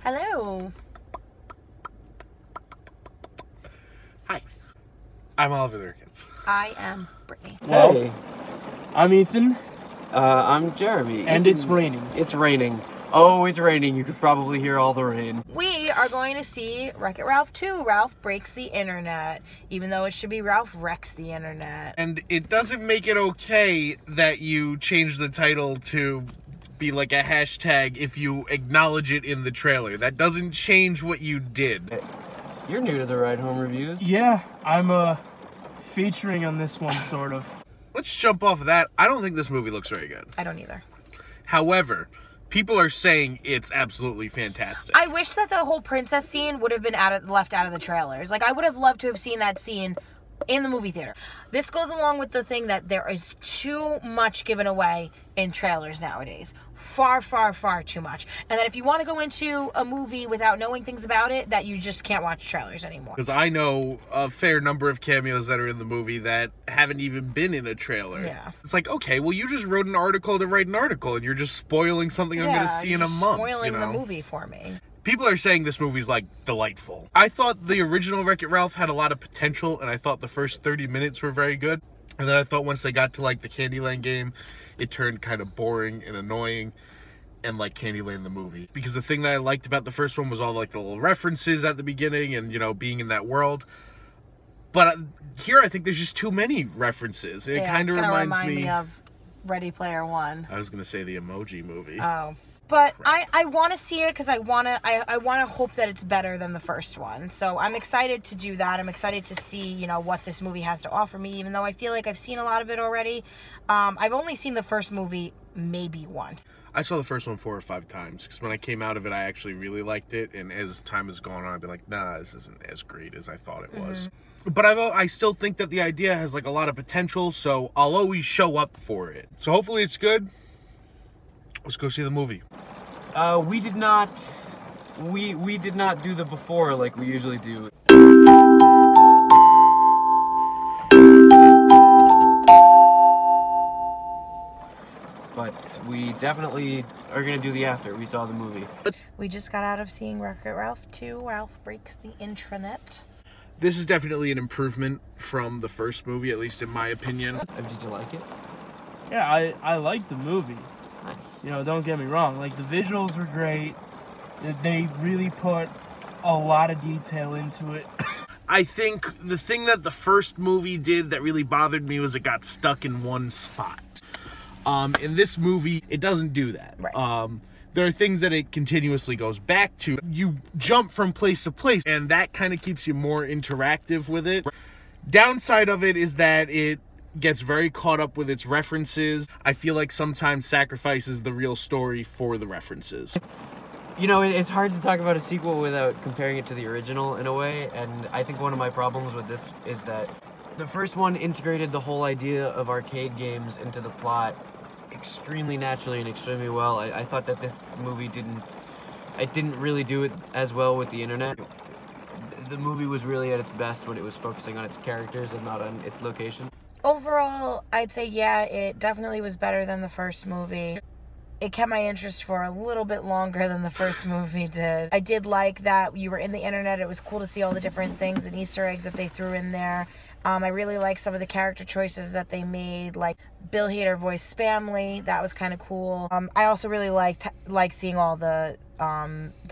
Hello. Hi. I'm Oliver Lurkins. I am Brittany. Hey, I'm Ethan, I'm Jeremy. and it's raining. It's raining. Oh, it's raining. You could probably hear all the rain. We are going to see Wreck-It Ralph 2, Ralph Breaks the Internet, even though it should be Ralph Wrecks the Internet. And it doesn't make it okay that you change the title to be like a hashtag if you acknowledge it in the trailer. That doesn't change what you did. You're new to the Ride Home Reviews. Yeah, I'm featuring on this one, sort of. Let's jump off of that. I don't think this movie looks very good. I don't either. However, people are saying it's absolutely fantastic. I wish that the whole princess scene would have been left out of the trailers. Like, I would have loved to have seen that scene in the movie theater. This goes along with the thing that there is too much given away in trailers nowadays. Far, far, far too much. And that if you want to go into a movie without knowing things about it, that you just can't watch trailers anymore. Because I know a fair number of cameos that are in the movie that haven't even been in a trailer. Yeah. It's like, okay, well, you just wrote an article to write an article, and you're just spoiling something I'm going to see in a month. Spoiling you know? the movie for me. People are saying this movie's, like, delightful. I thought the original Wreck-It Ralph had a lot of potential, and I thought the first 30 minutes were very good. And then I thought once they got to, like, the Candyland game, it turned kind of boring and annoying, and like Candyland the movie. Because the thing that I liked about the first one was all, like, the little references at the beginning and, you know, being in that world. But here I think there's just too many references. It kind of reminds me of Ready Player One. I was going to say the Emoji Movie. Oh. But I want to see it because I want to hope that it's better than the first one. So I'm excited to do that. I'm excited to see, you know, what this movie has to offer me, even though I feel like I've seen a lot of it already. I've only seen the first movie maybe once. I saw the first one 4 or 5 times because when I came out of it, I actually really liked it. And as time has gone on, I've been like, nah, this isn't as great as I thought it was. But I still think that the idea has, like, a lot of potential, so I'll always show up for it. So hopefully it's good. Let's go see the movie. We did not do the before like we usually do. But we definitely are gonna do the after. We saw the movie. We just got out of seeing Wreck-It Ralph 2, Ralph Breaks the Intranet. This is definitely an improvement from the first movie, at least in my opinion. Did you like it? Yeah, I liked the movie. Nice. You know, don't get me wrong. Like, the visuals were great. They really put a lot of detail into it. I think the thing that the first movie did that really bothered me was it got stuck in one spot. In this movie, it doesn't do that. Right. There are things that it continuously goes back to. You jump from place to place, and that kind of keeps you more interactive with it. Downside of it is that it gets very caught up with its references. I feel like sometimes sacrifices the real story for the references. You know, it's hard to talk about a sequel without comparing it to the original in a way, and I think one of my problems with this is that the first one integrated the whole idea of arcade games into the plot extremely naturally and extremely well. I thought that this movie didn't really do it as well with the internet. The movie was really at its best when it was focusing on its characters and not on its location. Overall, I'd say, yeah, it definitely was better than the first movie. It kept my interest for a little bit longer than the first movie did. I did like that you were in the internet. It was cool to see all the different things and Easter eggs that they threw in there. I really liked some of the character choices that they made, like Bill Hader voiced Spamley. That was kind of cool. I also really liked seeing all the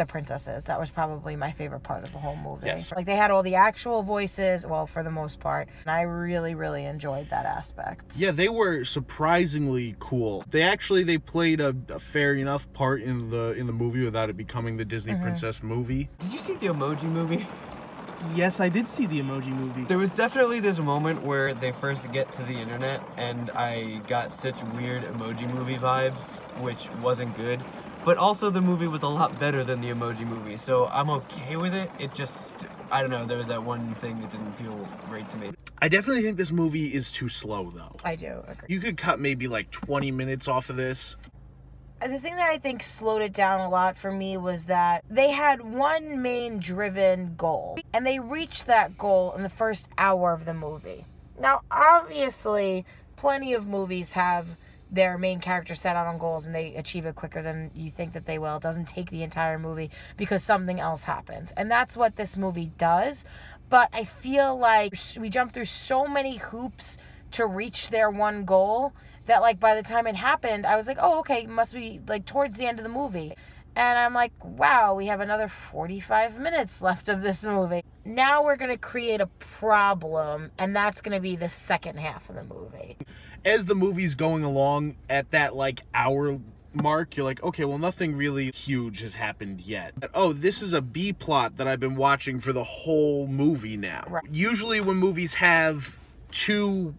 princesses. That was probably my favorite part of the whole movie. Yes. Like, they had all the actual voices, well, for the most part, and I really, really enjoyed that aspect. Yeah, they were surprisingly cool. They played a fair enough part in the movie without it becoming the Disney princess movie. Did you see the Emoji Movie? Yes, I did see the Emoji Movie. There was definitely this moment where they first get to the internet, and I got such weird Emoji Movie vibes, which wasn't good. But also the movie was a lot better than the Emoji Movie, so I'm okay with it. It just, I don't know, there was that one thing that didn't feel great to me. I definitely think this movie is too slow, though. I do agree. You could cut maybe like 20 minutes off of this. The thing that I think slowed it down a lot for me was that they had one main driven goal, and they reached that goal in the first hour of the movie. Now, obviously, plenty of movies have their main character set out on goals and they achieve it quicker than you think that they will. It doesn't take the entire movie because something else happens. And that's what this movie does. But I feel like we jump through so many hoops to reach their one goal that, like, by the time it happened, I was like, oh, okay, it must be, like, towards the end of the movie. And I'm like, wow, we have another 45 minutes left of this movie. Now we're going to create a problem, and that's going to be the second half of the movie. As the movie's going along at that, like, hour mark, you're like, okay, well, nothing really huge has happened yet. But, oh, this is a B plot that I've been watching for the whole movie now. Right. Usually when movies have two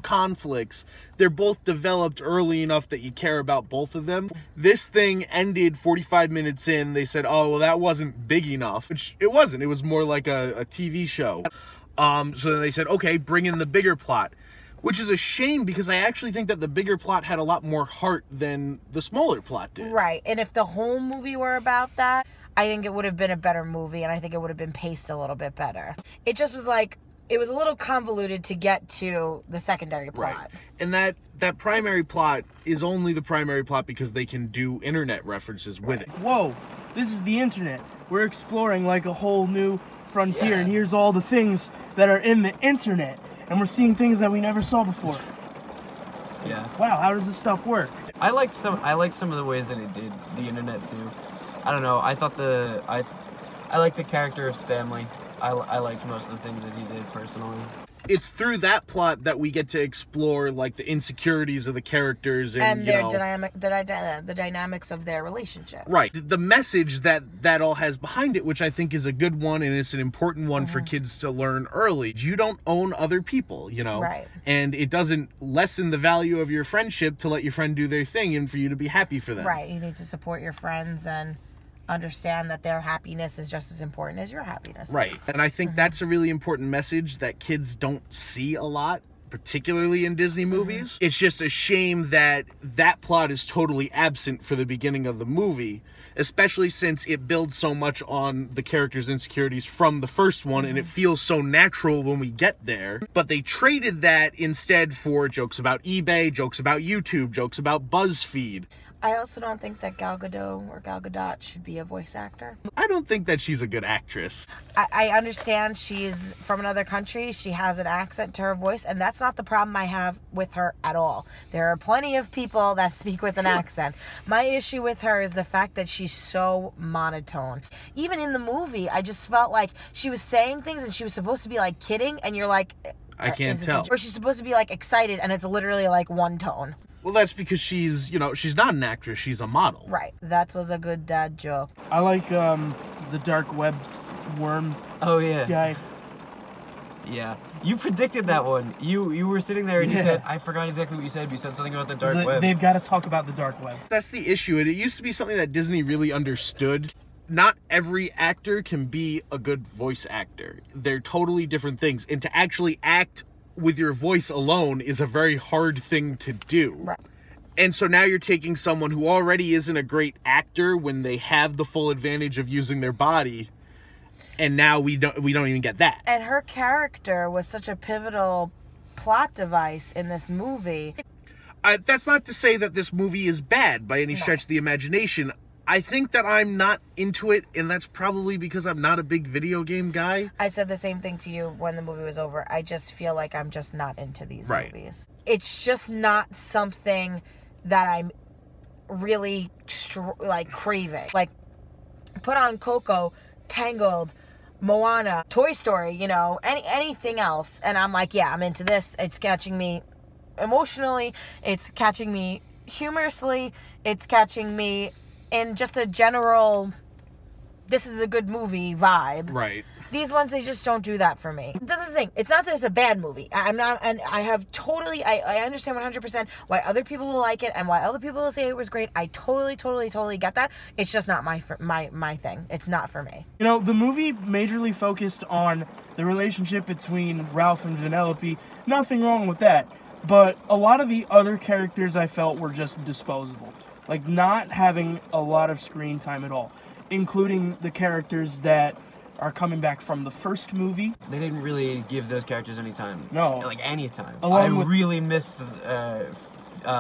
conflicts, they're both developed early enough that you care about both of them. This thing ended 45 minutes in. They said, oh, well, that wasn't big enough, which it wasn't. It was more like a TV show. So then they said, okay, bring in the bigger plot, which is a shame because I actually think that the bigger plot had a lot more heart than the smaller plot did. Right. And if the whole movie were about that, I think it would have been a better movie, and I think it would have been paced a little bit better. It just was like, it was a little convoluted to get to the secondary plot. Right. And that primary plot is only the primary plot because they can do internet references with it. Whoa, this is the internet. We're exploring like a whole new frontier, and here's all the things that are in the internet. And we're seeing things that we never saw before. Yeah. Wow, how does this stuff work? I liked some of the ways that it did the internet too. I don't know. I thought I liked the character of Stanley. I liked most of the things that he did personally. It's through that plot that we get to explore like the insecurities of the characters and their the dynamics of their relationship. Right. The message that all has behind it, which I think is a good one and it's an important one for kids to learn early. You don't own other people, you know? Right. And it doesn't lessen the value of your friendship to let your friend do their thing and for you to be happy for them. Right. You need to support your friends and understand that their happiness is just as important as your happiness Right. is. And I think that's a really important message that kids don't see a lot, particularly in Disney movies. It's just a shame that that plot is totally absent for the beginning of the movie, especially since it builds so much on the characters' insecurities from the first one, and it feels so natural when we get there. But they traded that instead for jokes about eBay, jokes about YouTube, jokes about BuzzFeed. I also don't think that Gal Gadot or Gal Gadot should be a voice actor. I don't think that she's a good actress. I understand she's from another country. She has an accent to her voice, and that's not the problem I have with her at all. There are plenty of people that speak with an accent. My issue with her is the fact that she's so monotone. Even in the movie, I just felt like she was saying things and she was supposed to be like kidding, and you're like, I can't tell. Or she's supposed to be like excited, and it's literally like one tone. Well, that's because she's not an actress, she's a model. Right. That was a good dad joke. I like the dark web worm guy. Yeah. You predicted that one. You were sitting there and you said, I forgot exactly what you said, but you said something about the dark web. They've got to talk about the dark web. That's the issue. It used to be something that Disney really understood. Not every actor can be a good voice actor. They're totally different things. And to actually act with your voice alone is a very hard thing to do. Right. And so now you're taking someone who already isn't a great actor when they have the full advantage of using their body, and now we don't even get that. And her character was such a pivotal plot device in this movie. That's not to say that this movie is bad by any stretch of the imagination. I think that I'm not into it, and that's probably because I'm not a big video game guy. I said the same thing to you when the movie was over. I just feel like I'm just not into these movies. It's just not something that I'm really craving. Like, put on Coco, Tangled, Moana, Toy Story, anything else, and I'm like, yeah, I'm into this. It's catching me emotionally. It's catching me humorously. It's catching me in just a general, this is a good movie vibe. Right. These ones, they just don't do that for me. That's the thing. It's not that it's a bad movie. I'm not, and I have totally, I understand 100% why other people will like it and why other people will say it was great. I totally get that. It's just not my thing. It's not for me. The movie majorly focused on the relationship between Ralph and Vanellope. Nothing wrong with that. But a lot of the other characters I felt were just disposable. Like, not having a lot of screen time at all, including the characters that are coming back from the first movie. They didn't really give those characters any time. No. Like, any time. I really missed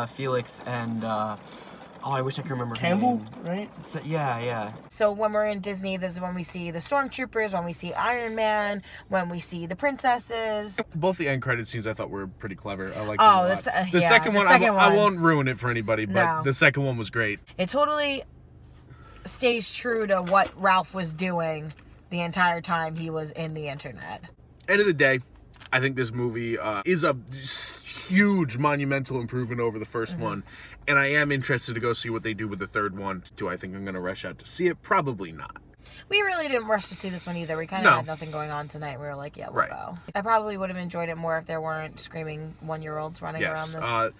Felix and I wish I could remember Campbell, her name. right? So, yeah. So when we're in Disney, this is when we see the stormtroopers, when we see Iron Man, when we see the princesses. Both the end credit scenes I thought were pretty clever. I liked Oh, them a lot. the second one, second I one. won't ruin it for anybody, but No. the second one was great. It totally stays true to what Ralph was doing the entire time he was in the internet. End of the day, I think this movie is a huge monumental improvement over the first one, and I am interested to go see what they do with the third one. Do I think I'm going to rush out to see it? Probably not. We really didn't rush to see this one either. We kind of No. had nothing going on tonight. We were like, yeah, we'll Right. go. I probably would have enjoyed it more if there weren't screaming 1-year-olds running Yes. around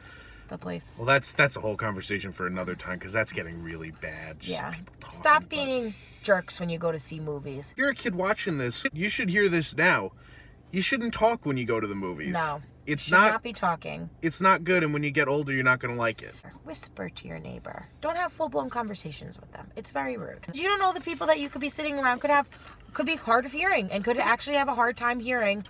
the place. Well, that's a whole conversation for another time, because that's getting really bad. Just Yeah. people talking, Stop but- being jerks when you go to see movies. If you're a kid watching this, you should hear this now. You shouldn't talk when you go to the movies. No. It's Should not not be talking. it's not good, and when you get older, you're not going to like it. Whisper to your neighbor. Don't have full-blown conversations with them. It's very rude. You don't know the people that you could be sitting around could be hard of hearing and could actually have a hard time hearing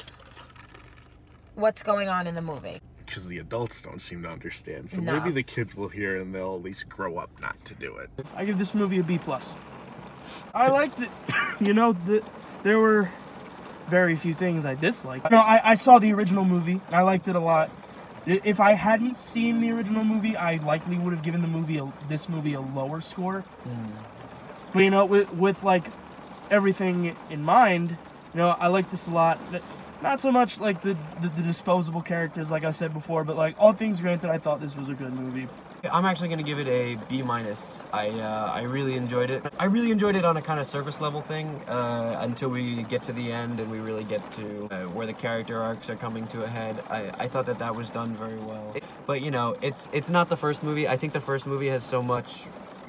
what's going on in the movie. Because the adults don't seem to understand. So No. maybe the kids will hear and they'll at least grow up not to do it. I give this movie a B+. I liked it. You know, there were very few things I disliked. No, I saw the original movie, and I liked it a lot. If I hadn't seen the original movie, I likely would have given this movie a lower score. But, you know, with like, everything in mind, you know, I like this a lot. Not so much, like, the disposable characters, like I said before, but, like, all things granted, I thought this was a good movie. I'm actually going to give it a B-. I really enjoyed it. I really enjoyed it on a kind of surface level thing until we get to the end and we really get to where the character arcs are coming to a head. I thought that was done very well. But, you know, it's not the first movie. I think the first movie has so much,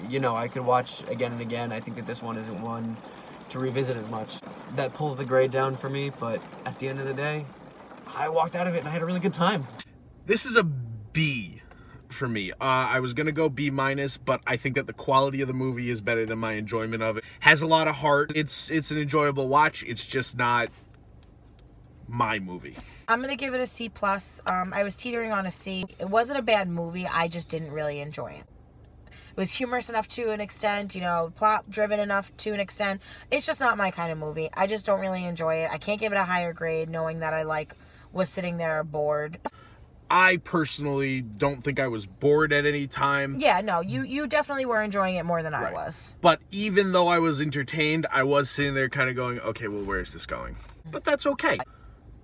you know, I could watch again and again. I think that this one isn't one to revisit as much. That pulls the grade down for me, but at the end of the day, I walked out of it and I had a really good time. This is a B for me. I was gonna go B-, but I think that the quality of the movie is better than my enjoyment of it. Has a lot of heart. It's an enjoyable watch. It's just not my movie. I'm going to give it a C+. I was teetering on a C. It wasn't a bad movie. I just didn't really enjoy it. It was humorous enough to an extent, you know, plot driven enough to an extent. It's just not my kind of movie. I just don't really enjoy it. I can't give it a higher grade knowing that I was sitting there bored. I personally don't think I was bored at any time. Yeah, no, you definitely were enjoying it more than I Right. was. But even though I was entertained, I was sitting there kind of going, okay, well, where is this going? But that's okay.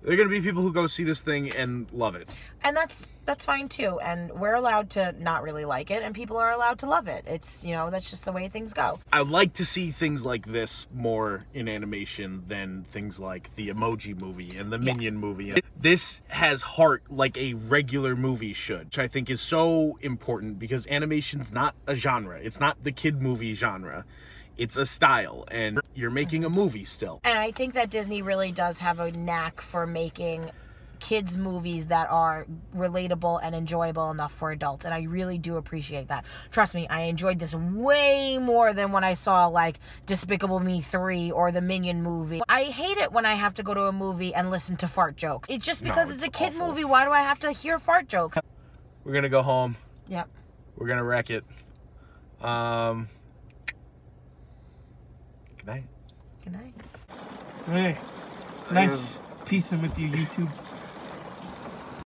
There are going to be people who go see this thing and love it. And that's fine too. And we're allowed to not really like it, and people are allowed to love it. It's, you know, that's just the way things go. I like to see things like this more in animation than things like the Emoji Movie and the Minion Movie. This has heart like a regular movie should, which I think is so important because animation's not a genre. It's not the kid movie genre. It's a style, and you're making a movie still. And I think that Disney really does have a knack for making kids movies that are relatable and enjoyable enough for adults, and I really do appreciate that. Trust me, I enjoyed this way more than when I saw like Despicable Me 3 or the Minion movie. I hate it when I have to go to a movie and listen to fart jokes. It's just because it's a kid awful. movie. Why do I have to hear fart jokes? We're gonna go home. Yep. We're gonna wreck it. Good night. Good night. Hey, nice piecing with you, YouTube.